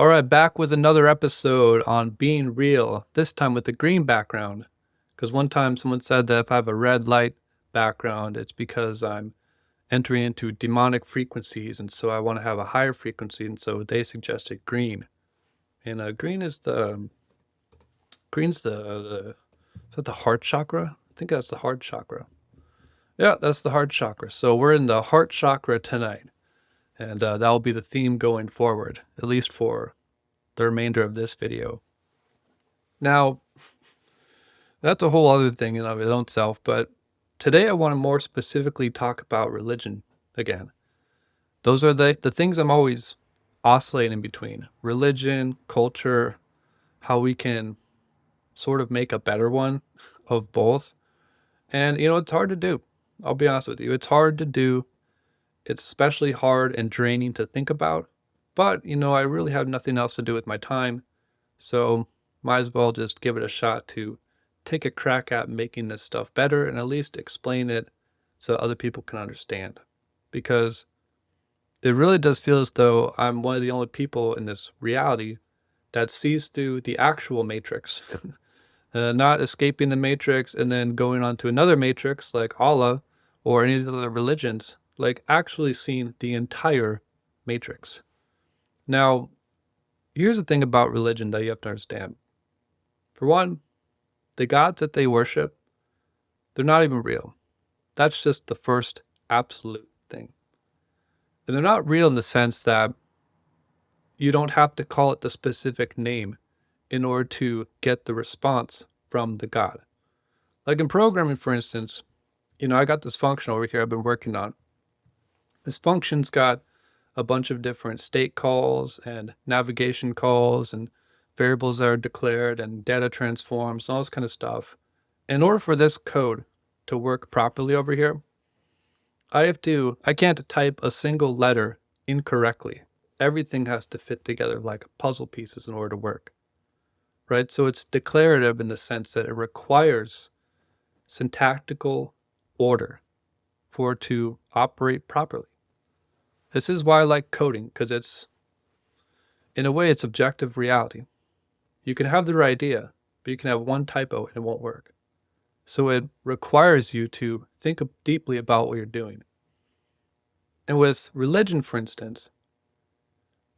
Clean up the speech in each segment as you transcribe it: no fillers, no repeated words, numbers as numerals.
All right, back with another episode on being real, this time with a green background. Because one time someone said that if I have a red light background, it's because I'm entering into demonic frequencies, and so I want to have a higher frequency, and so they suggested green. And green's the is that the heart chakra? I think that's the heart chakra. Yeah, that's the heart chakra. So we're in the heart chakra tonight, and that will be the theme going forward, at least for the remainder of this video. Now, that's a whole other thing in of its own self, but today I want to more specifically talk about religion again. Those are the things I'm always oscillating between: religion, culture, how we can sort of make a better one of both. And, it's hard to do. I'll be honest with you. It's hard to do. It's especially hard and draining to think about. But, I really have nothing else to do with my time. So might as well just give it a shot to take a crack at making this stuff better and at least explain it so other people can understand. Because it really does feel as though I'm one of the only people in this reality that sees through the actual matrix, not escaping the matrix and then going on to another matrix like Allah or any of the other religions, like actually seeing the entire matrix. Now, here's the thing about religion that you have to understand. For one, the gods that they worship, they're not even real. That's just the first absolute thing. And they're not real in the sense that you don't have to call it the specific name in order to get the response from the god. Like in programming, for instance, I got this function over here I've been working on. This function's got a bunch of different state calls and navigation calls and variables that are declared and data transforms and all this kind of stuff. In order for this code to work properly over here, I can't type a single letter incorrectly. Everything has to fit together like puzzle pieces in order to work, right? So it's declarative in the sense that it requires syntactical order for it to operate properly. This is why I like coding, because in a way, it's objective reality. You can have the right idea, but you can have one typo and it won't work. So it requires you to think deeply about what you're doing. And with religion, for instance,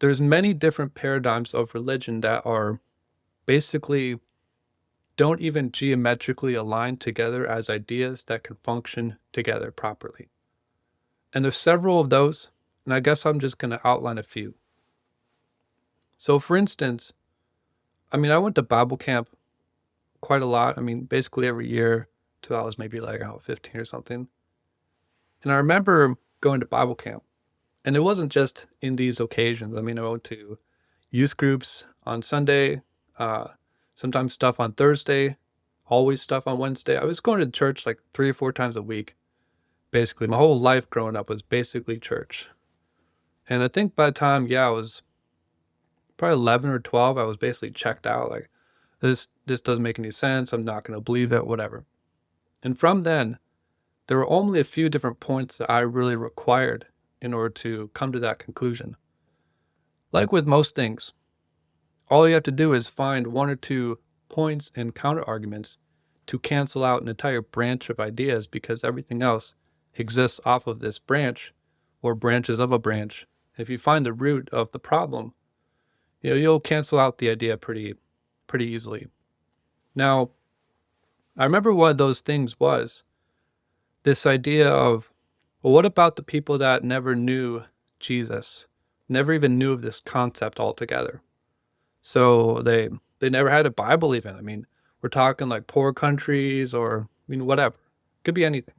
there's many different paradigms of religion that are basically don't even geometrically align together as ideas that can function together properly. And there's several of those, and I guess I'm just going to outline a few. So for instance, I went to Bible camp quite a lot. Basically every year till I was maybe like 15 or something. And I remember going to Bible camp, and it wasn't just in these occasions. I went to youth groups on Sunday, sometimes stuff on Thursday, always stuff on Wednesday. I was going to church like 3 or 4 times a week. Basically, my whole life growing up was basically church. And I think by the time, I was probably 11 or 12, I was basically checked out. Like, this doesn't make any sense. I'm not going to believe it, whatever. And from then, there were only a few different points that I really required in order to come to that conclusion. Like with most things, all you have to do is find 1 or 2 points and counter arguments to cancel out an entire branch of ideas, because everything else exists off of this branch or branches of a branch. If you find the root of the problem, you'll cancel out the idea pretty easily. Now, I remember one of those things was this idea of, well, what about the people that never knew Jesus, never even knew of this concept altogether? So they never had a Bible even. We're talking like poor countries or, whatever. Could be anything.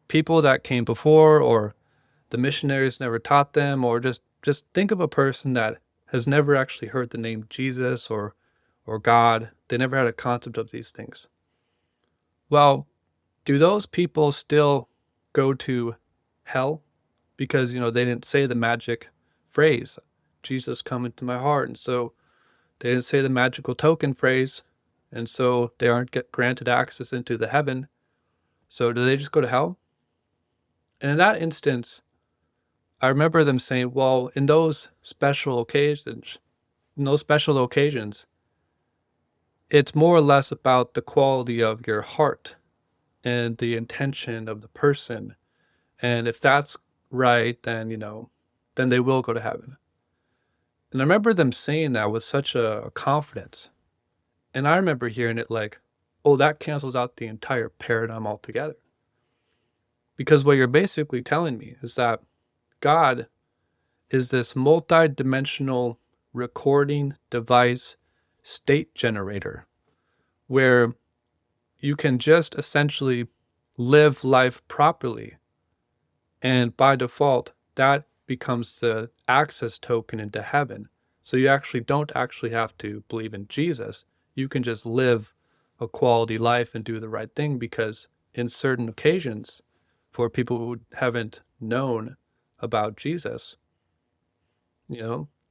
People that came before, or the missionaries never taught them, or just think of a person that has never actually heard the name Jesus or God. They never had a concept of these things. Well, do those people still go to hell because, they didn't say the magic phrase, Jesus come into my heart, and so they didn't say the magical token phrase, and so they aren't granted access into the heaven? So do they just go to hell? And in that instance, I remember them saying, well, in those special occasions, no special occasions. It's more or less about the quality of your heart and the intention of the person. And if that's right, then, then they will go to heaven. And I remember them saying that with such a confidence. And I remember hearing it like, oh, that cancels out the entire paradigm altogether. Because what you're basically telling me is that God is this multi-dimensional recording device state generator where you can just essentially live life properly. And by default, that becomes the access token into heaven. So you actually don't actually have to believe in Jesus. You can just live a quality life and do the right thing, because in certain occasions, for people who haven't known about Jesus,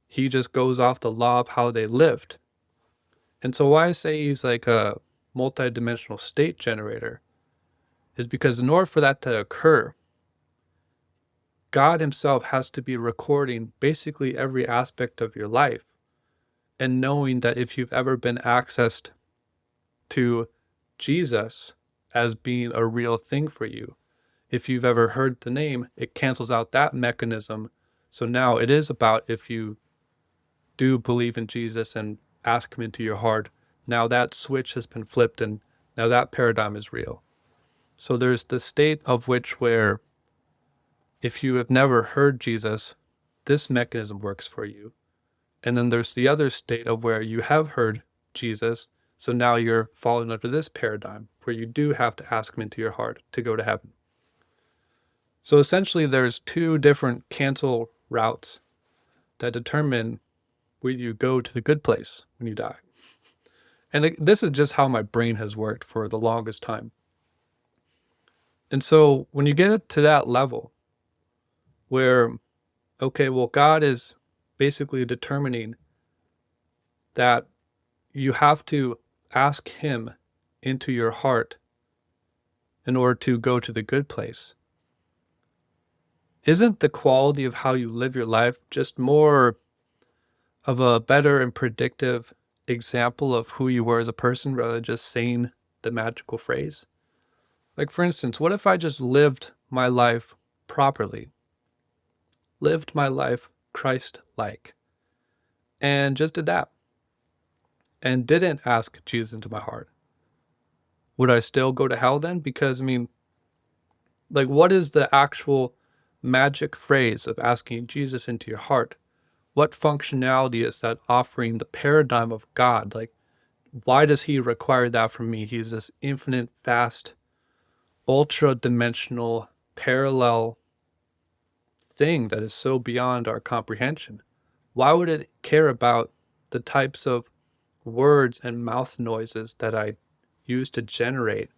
he just goes off the law of how they lived. And so why I say he's like a multi-dimensional state generator is because in order for that to occur, God himself has to be recording basically every aspect of your life and knowing that if you've ever been accessed to Jesus as being a real thing for you, if you've ever heard the name, it cancels out that mechanism. So now it is about, if you do believe in Jesus and ask him into your heart, now that switch has been flipped and now that paradigm is real. So there's the state of which where if you have never heard Jesus, this mechanism works for you. And then there's the other state of where you have heard Jesus, so now you're falling under this paradigm where you do have to ask him into your heart to go to heaven. So essentially there's two different cancel routes that determine whether you go to the good place when you die. And this is just how my brain has worked for the longest time. And so when you get to that level where, okay, well, God is basically determining that you have to ask him into your heart in order to go to the good place. Isn't the quality of how you live your life just more of a better and predictive example of who you were as a person rather than just saying the magical phrase? Like, for instance, what if I just lived my life properly, lived my life Christ-like, and just did that, and didn't ask Jesus into my heart? Would I still go to hell then? Because, like, what is the actual magic phrase of asking Jesus into your heart? What functionality is that offering the paradigm of God? Like, why does he require that from me? He's this infinite, vast, ultra-dimensional, parallel thing that is so beyond our comprehension. Why would it care about the types of words and mouth noises that I use to generate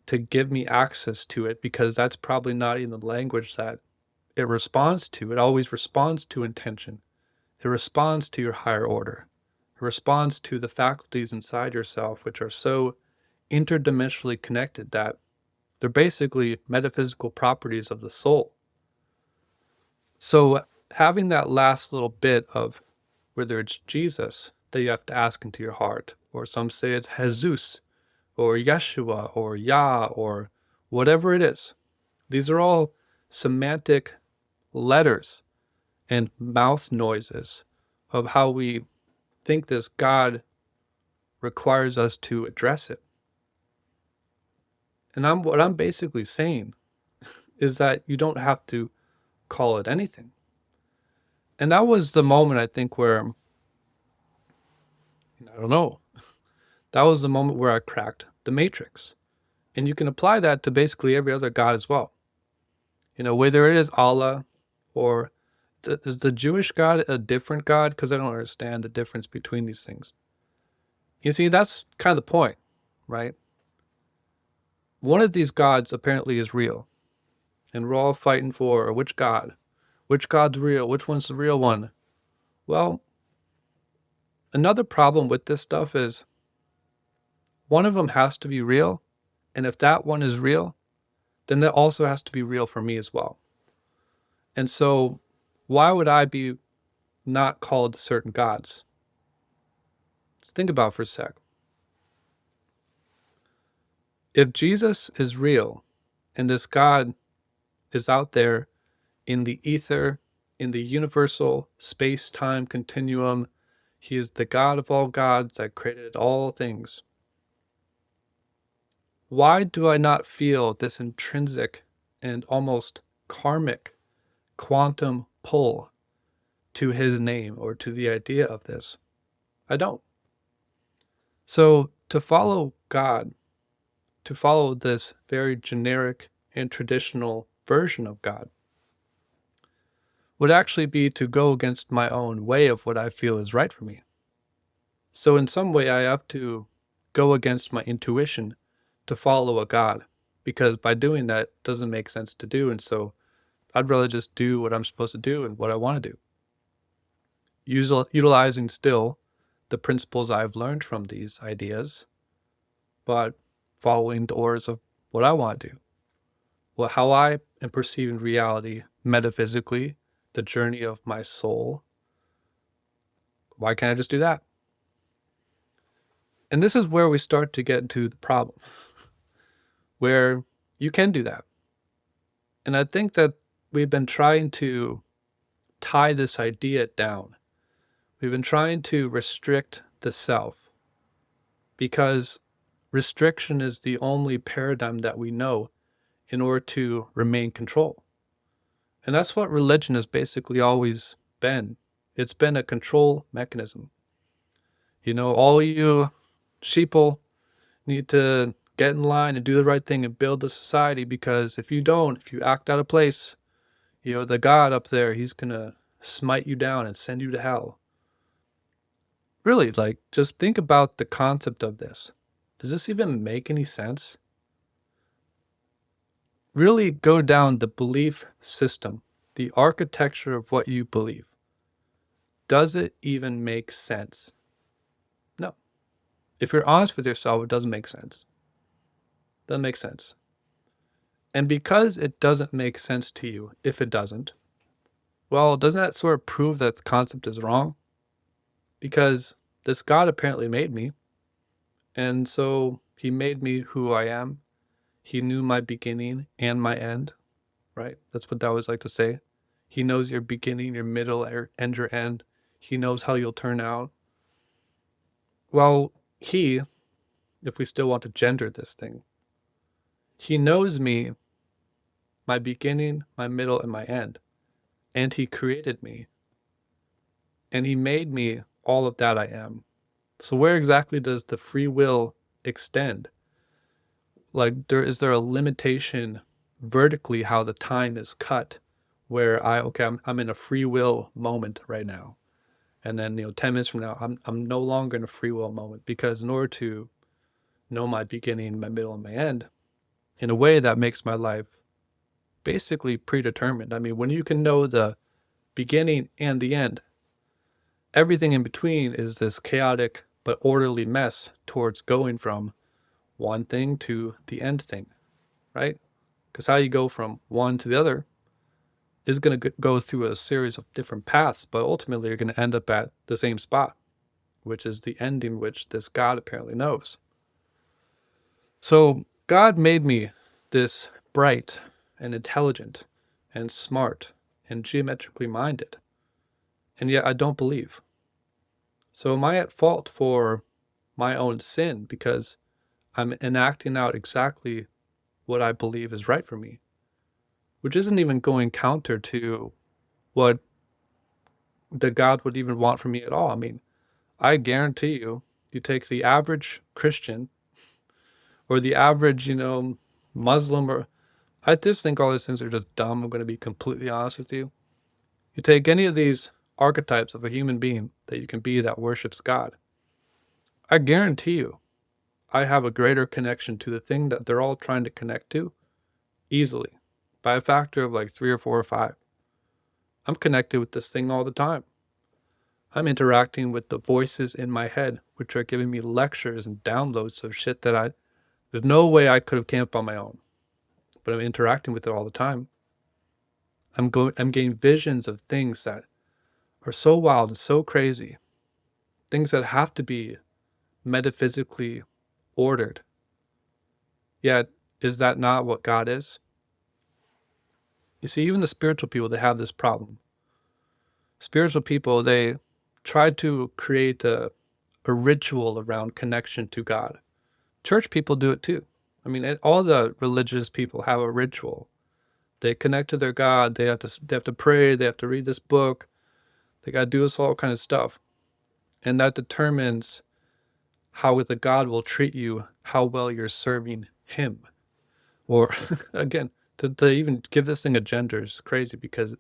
to give me access to it? Because that's probably not even the language that it responds to. It always responds to intention. It responds to your higher order. It responds to the faculties inside yourself, which are so interdimensionally connected that they're basically metaphysical properties of the soul. So having that last little bit of whether it's Jesus that you have to ask into your heart, or some say it's Jesus, or Yeshua, or Yah, or whatever it is. These are all semantic letters and mouth noises of how we think this God requires us to address it. And what I'm basically saying is that you don't have to call it anything. And that was the moment, I think, where, I don't know, that was the moment where I cracked the matrix. And you can apply that to basically every other God as well. Whether it is Allah or is the Jewish God a different God? Because I don't understand the difference between these things. You see, that's kind of the point, right? One of these gods apparently is real. And we're all fighting for which God? Which God's real? Which one's the real one? Well, another problem with this stuff is one of them has to be real. And if that one is real, then that also has to be real for me as well. And so why would I be not called certain gods. Let's think about it for a sec. If Jesus is real and this God is out there in the ether, in the universal space-time continuum, he is the God of all gods that created all things. Why do I not feel this intrinsic and almost karmic quantum pull to his name or to the idea of this? I don't. So to follow God, to follow this very generic and traditional version of God, would actually be to go against my own way of what I feel is right for me. So in some way, I have to go against my intuition to follow a God, because by doing that it doesn't make sense to do. And so I'd rather just do what I'm supposed to do and what I want to do, utilizing still the principles I've learned from these ideas, but following the orders of what I want to do. Well, how I am perceiving reality metaphysically, the journey of my soul. Why can't I just do that? And this is where we start to get into the problem, where you can do that. And I think that we've been trying to tie this idea down. We've been trying to restrict the self, because restriction is the only paradigm that we know in order to remain control. And that's what religion has basically always been. It's been a control mechanism. You know, all you sheeple need to get in line and do the right thing and build a society, because if you don't, if you act out of place, you know, the God up there, he's going to smite you down and send you to hell. Really, like, just think about the concept of this. Does this even make any sense? Really go down the belief system, the architecture of what you believe. Does it even make sense? No. If you're honest with yourself, it doesn't make sense. Doesn't make sense. And because it doesn't make sense to you, if it doesn't, well, doesn't that sort of prove that the concept is wrong? Because this God apparently made me, and so he made me who I am. He knew my beginning and my end, right? That's what Taoists like to say. He knows your beginning, your middle, and your end. He knows how you'll turn out. Well, he, if we still want to gender this thing, he knows me, my beginning, my middle, and my end. And he created me. And he made me all of that I am. So where exactly does the free will extend? Like, is there a limitation vertically how the time is cut, where I'm in a free will moment right now, and then 10 minutes from now I'm no longer in a free will moment, because in order to know my beginning, my middle, and my end in a way that makes my life basically predetermined. I mean, when you can know the beginning and the end, everything in between is this chaotic but orderly mess towards going from one thing to the end thing, right? Because how you go from one to the other is going to go through a series of different paths, but ultimately you're going to end up at the same spot, which is the ending, which this God apparently knows. So God made me this bright and intelligent and smart and geometrically minded, and yet I don't believe. So am I at fault for my own sin because I'm enacting out exactly what I believe is right for me, which isn't even going counter to what the God would even want from me at all? I mean, I guarantee you, you take the average Christian or the average, Muslim, or I just think all these things are just dumb. I'm going to be completely honest with you. You take any of these archetypes of a human being that you can be that worships God, I guarantee you, I have a greater connection to the thing that they're all trying to connect to easily by a factor of like 3 or 4 or 5. I'm connected with this thing all the time. I'm interacting with the voices in my head, which are giving me lectures and downloads of shit that there's no way I could have came up on my own, but I'm interacting with it all the time. I'm getting visions of things that are so wild and so crazy, things that have to be metaphysically ordered. Yet, is that not what God is? You see, even the spiritual people, they have this problem. Spiritual people, they try to create a ritual around connection to God. Church people do it too. I mean, all the religious people have a ritual. They connect to their God. They have to pray. They have to read this book. They got to do this all kind of stuff, and that determines how the God will treat you, how well you're serving Him. Or again, to even give this thing a gender is crazy because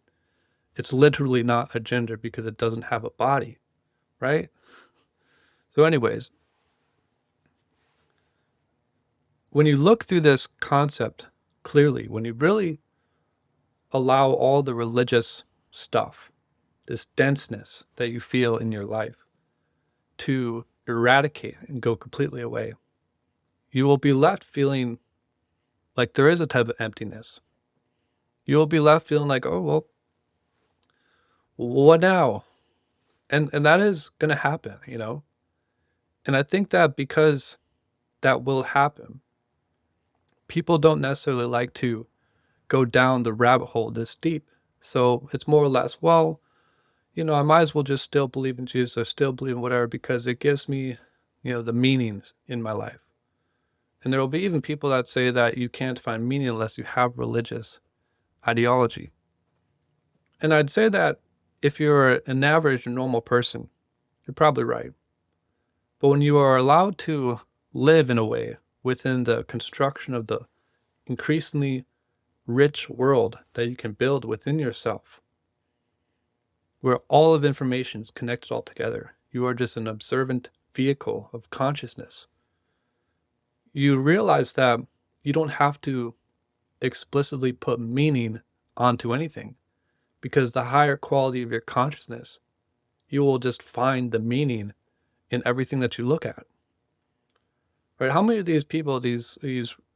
it's literally not a gender because it doesn't have a body, right? So, anyways, when you look through this concept clearly, when you really allow all the religious stuff, this denseness that you feel in your life, to eradicate and go completely away, you will be left feeling like there is a type of emptiness. You will be left feeling like, oh, well, what now? And that is going to happen, you know? And I think that because that will happen, people don't necessarily like to go down the rabbit hole this deep. So it's more or less, well, I might as well just still believe in Jesus or still believe in whatever because it gives me, the meanings in my life. And there will be even people that say that you can't find meaning unless you have religious ideology. And I'd say that if you're an average or normal person, you're probably right. But when you are allowed to live in a way within the construction of the increasingly rich world that you can build within yourself, where all of information is connected all together, you are just an observant vehicle of consciousness. You realize that you don't have to explicitly put meaning onto anything because the higher quality of your consciousness, you will just find the meaning in everything that you look at. Right? How many of these people, these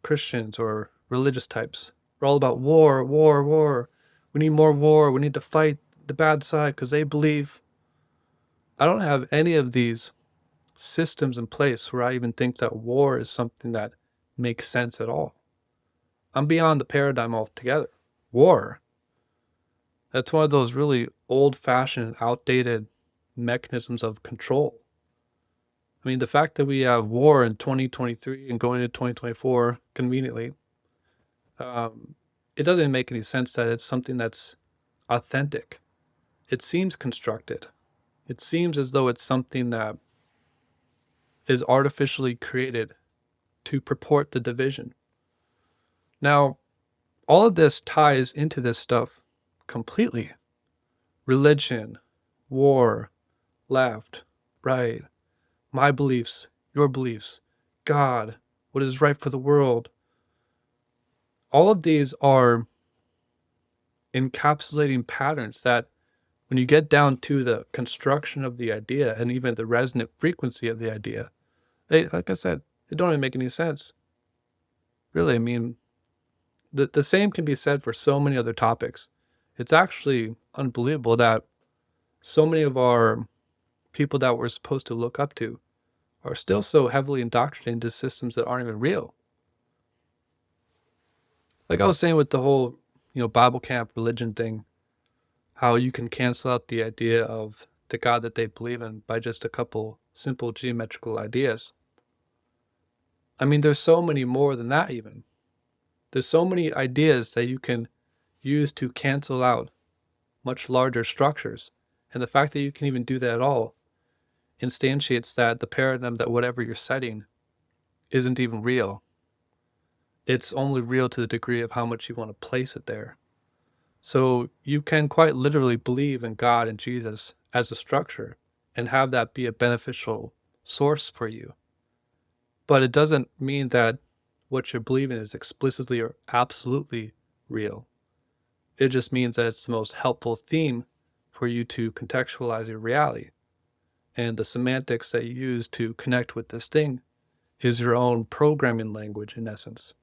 Christians or religious types, are all about war, war, war. We need more war. We need to fight the bad side because they believe. I don't have any of these systems in place where I even think that war is something that makes sense at all. I'm beyond the paradigm altogether. War. That's one of those really old-fashioned, outdated mechanisms of control. I mean, the fact that we have war in 2023 and going into 2024 conveniently, it doesn't make any sense that it's something that's authentic. It seems constructed. It seems as though it's something that is artificially created to purport the division. Now, all of this ties into this stuff completely. Religion, war, left, right, my beliefs, your beliefs, God, what is right for the world. All of these are encapsulating patterns that when you get down to the construction of the idea and even the resonant frequency of the idea, they, like I said, they don't even make any sense. Really, I mean, the same can be said for so many other topics. It's actually unbelievable that so many of our people that we're supposed to look up to are still so heavily indoctrinated into systems that aren't even real. Like I was saying with the whole, Bible camp religion thing, how you can cancel out the idea of the God that they believe in by just a couple simple geometrical ideas. I mean, there's so many more than that even. There's so many ideas that you can use to cancel out much larger structures. And the fact that you can even do that at all instantiates that the paradigm that whatever you're setting isn't even real. It's only real to the degree of how much you want to place it there. So you can quite literally believe in God and Jesus as a structure and have that be a beneficial source for you. But it doesn't mean that what you're believing is explicitly or absolutely real. It just means that it's the most helpful theme for you to contextualize your reality. And the semantics that you use to connect with this thing is your own programming language in essence.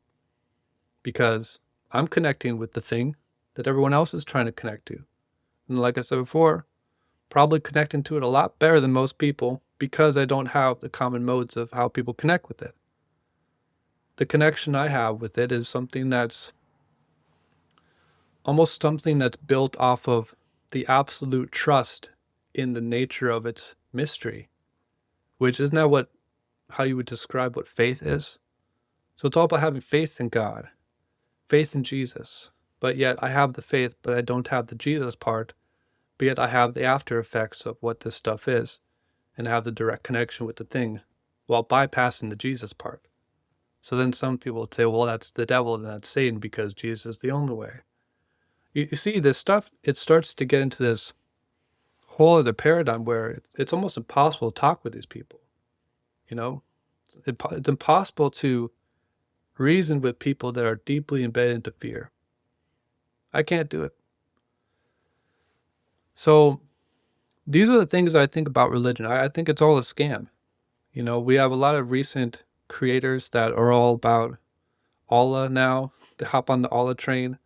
Because I'm connecting with the thing that everyone else is trying to connect to. And like I said before, probably connecting to it a lot better than most people because I don't have the common modes of how people connect with it. The connection I have with it is something that's almost something that's built off of the absolute trust in the nature of its mystery, which isn't that what how you would describe what faith is? So it's all about having faith in God, faith in Jesus. But yet I have the faith, but I don't have the Jesus part. But yet I have the after effects of what this stuff is and have the direct connection with the thing while bypassing the Jesus part. So then some people would say, well, that's the devil and that's Satan because Jesus is the only way. You see, this stuff, it starts to get into this whole other paradigm where it's almost impossible to talk with these people. You know, it's impossible to reason with people that are deeply embedded into fear. I can't do it. So these are the things I think about religion. I think it's all a scam. You know, we have a lot of recent creators that are all about Allah now. They hop on the Allah train.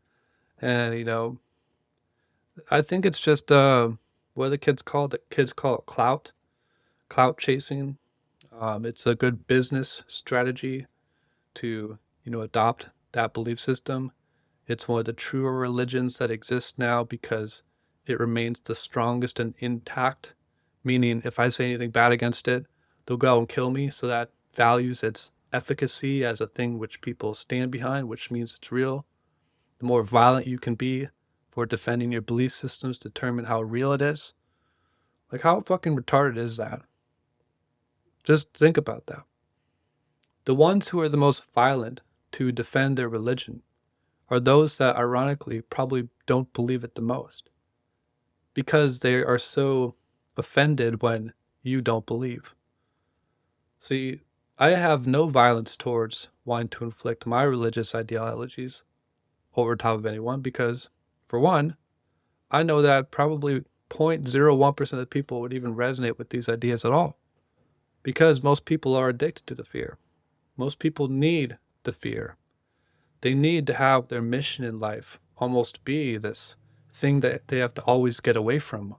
And, you know, I think it's just, what do the kids call it? The kids call it clout chasing. It's a good business strategy to, you know, adopt that belief system. It's one of the truer religions that exists now because it remains the strongest and intact, meaning if I say anything bad against it, they'll go out and kill me. So that values its efficacy as a thing which people stand behind, which means it's real. The more violent you can be for defending your belief systems determine how real it is. Like, how fucking retarded is that? Just think about that. The ones who are the most violent to defend their religion are those that ironically probably don't believe it the most because they are so offended when you don't believe. See, I have no violence towards wanting to inflict my religious ideologies over top of anyone because, for one, I know that probably 0.01% of the people would even resonate with these ideas at all because most people are addicted to the fear. Most people need the fear. They need to have their mission in life almost be this thing that they have to always get away from,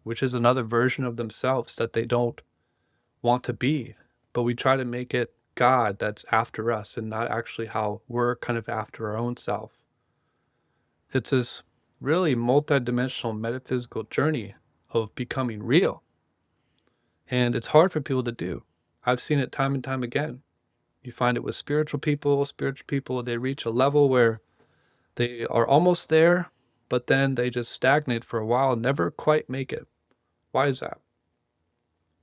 which is another version of themselves that they don't want to be. But we try to make it God that's after us and not actually how we're kind of after our own self. It's this really multidimensional metaphysical journey of becoming real. And it's hard for people to do. I've seen it time and time again. You find it with spiritual people. Spiritual people, they reach a level where they are almost there, but then they just stagnate for a while and never quite make it. Why is that?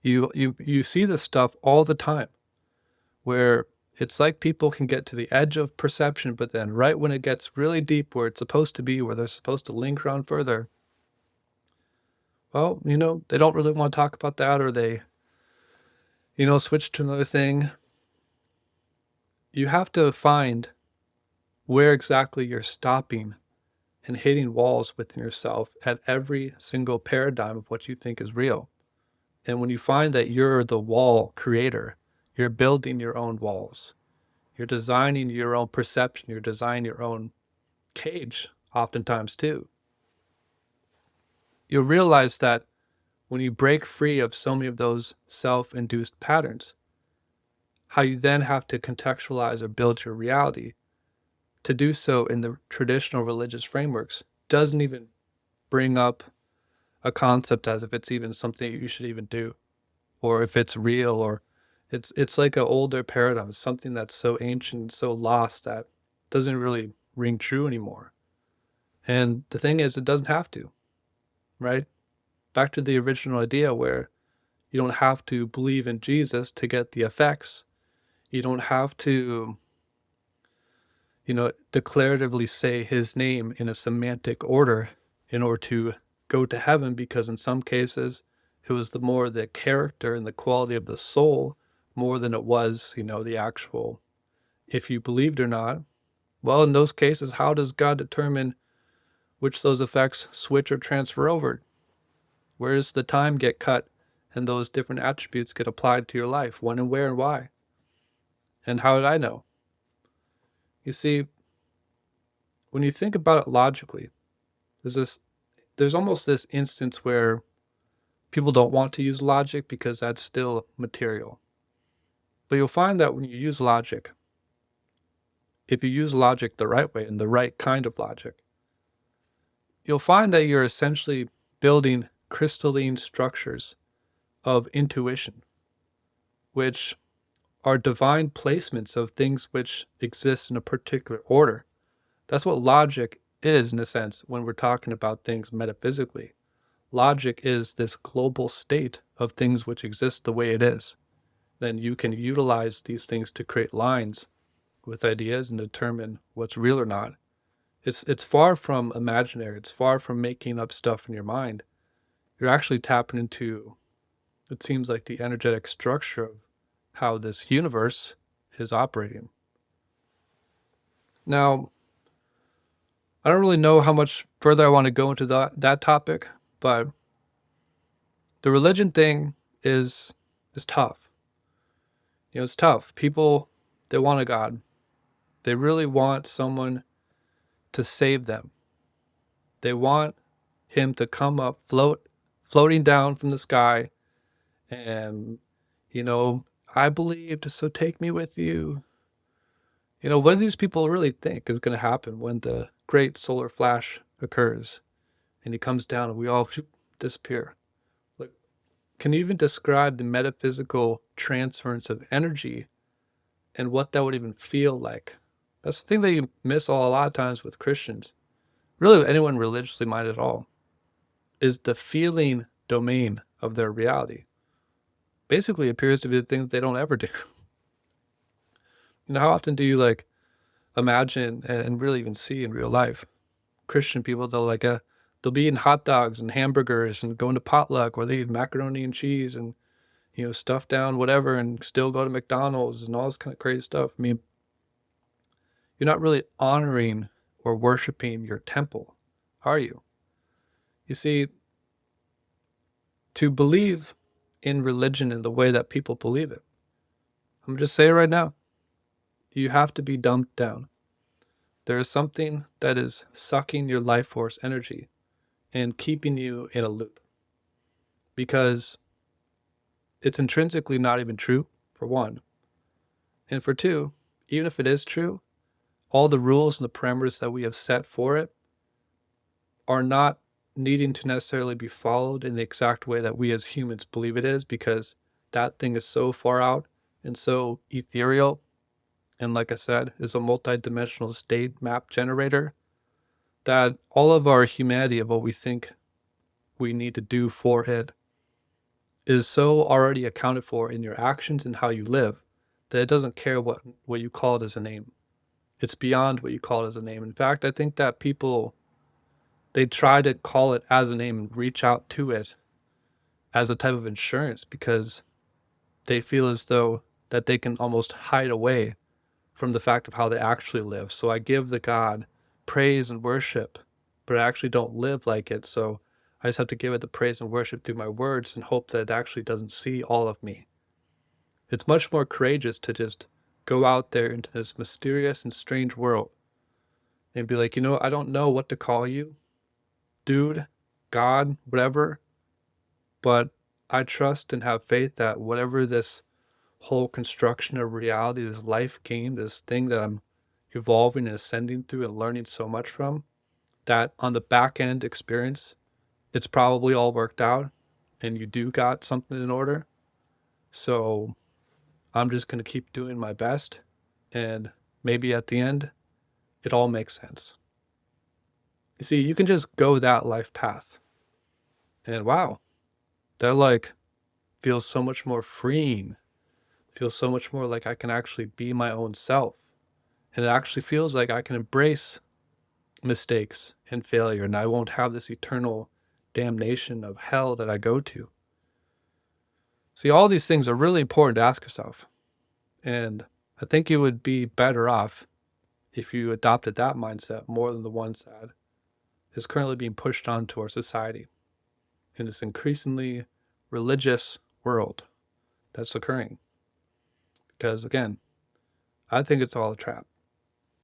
You see this stuff all the time where it's like people can get to the edge of perception, but then right when it gets really deep where it's supposed to be, where they're supposed to link around further, well, you know, they don't really want to talk about that or they, you know, switch to another thing. You have to find where exactly you're stopping and hitting walls within yourself at every single paradigm of what you think is real. And when you find that you're the wall creator, you're building your own walls. You're designing your own perception. You're designing your own cage, oftentimes too. You'll realize that when you break free of so many of those self-induced patterns, how you then have to contextualize or build your reality to do so in the traditional religious frameworks doesn't even bring up a concept as if it's even something you should even do or if it's real or it's like an older paradigm. It's something that's so ancient and so lost that doesn't really ring true anymore. And the thing is, it doesn't have to, right? Back to the original idea where you don't have to believe in Jesus to get the effects. You don't have to, you know, declaratively say his name in a semantic order in order to go to heaven, because in some cases it was the more the character and the quality of the soul more than it was, you know, the actual if you believed or not. Well, in those cases, how does God determine which those effects switch or transfer over? Where does the time get cut and those different attributes get applied to your life? When and where and why? And how did I know? You see, when you think about it logically, there's almost this instance where People don't want to use logic because that's still material. But you'll find that when you use logic, if you use logic the right way and the right kind of logic, you'll find that you're essentially building crystalline structures of intuition, which are divine placements of things which exist in a particular order. That's what logic is, in a sense, when we're talking about things metaphysically. Logic is this global state of things which exist the way it is. Then you can utilize these things to create lines with ideas and determine what's real or not. It's far from imaginary. It's far from making up stuff in your mind. You're actually tapping into, it seems like, the energetic structure of how this universe is operating. Now, I don't really know how much further I want to go into that topic, but the religion thing is tough. It's tough. People, they want a God. They really want someone to save them. They want him to come up, floating down from the sky, and, I believed, so take me with you. What do these people really think is going to happen when the great solar flash occurs and he comes down and we all disappear? Like, can you even describe the metaphysical transference of energy and what that would even feel like? That's the thing that you miss a lot of times with Christians, really with anyone religiously minded at all, is the feeling domain of their reality. Basically appears to be the thing that they don't ever do. How often do you imagine and really even see in real life Christian people? They'll be eating hot dogs and hamburgers and going to potluck where they eat macaroni and cheese and stuff down whatever, and still go to McDonald's and all this kind of crazy stuff. I mean, you're not really honoring or worshiping your temple, are you? You see, to believe in religion in the way that people believe it, I'm gonna just say it right now, you have to be dumbed down. There is something that is sucking your life force energy and keeping you in a loop, because it's intrinsically not even true, for one. And for two, even if it is true, all the rules and the parameters that we have set for it are not needing to necessarily be followed in the exact way that we as humans believe it is, because that thing is so far out and so ethereal, and like I said, is a multi-dimensional state map generator, that all of our humanity of what we think we need to do for it is so already accounted for in your actions and how you live, that it doesn't care what you call it as a name. It's beyond what you call it as a name. In fact, I think that people, they try to call it as a name and reach out to it as a type of insurance, because they feel as though that they can almost hide away from the fact of how they actually live. So I give the God praise and worship, but I actually don't live like it. So I just have to give it the praise and worship through my words and hope that it actually doesn't see all of me. It's much more courageous to just go out there into this mysterious and strange world and be like, I don't know what to call you, dude, God, whatever, but I trust and have faith that whatever this whole construction of reality, this life game, this thing that I'm evolving and ascending through and learning so much from, that on the back end experience, it's probably all worked out and you do got something in order. So I'm just going to keep doing my best, and maybe at the end, it all makes sense. You see, you can just go that life path, and wow, that feels so much more freeing, feels so much more like I can actually be my own self. And it actually feels like I can embrace mistakes and failure, and I won't have this eternal damnation of hell that I go to. See, all these things are really important to ask yourself. And I think you would be better off if you adopted that mindset more than the ones that is currently being pushed onto our society in this increasingly religious world that's occurring. Because again, I think it's all a trap.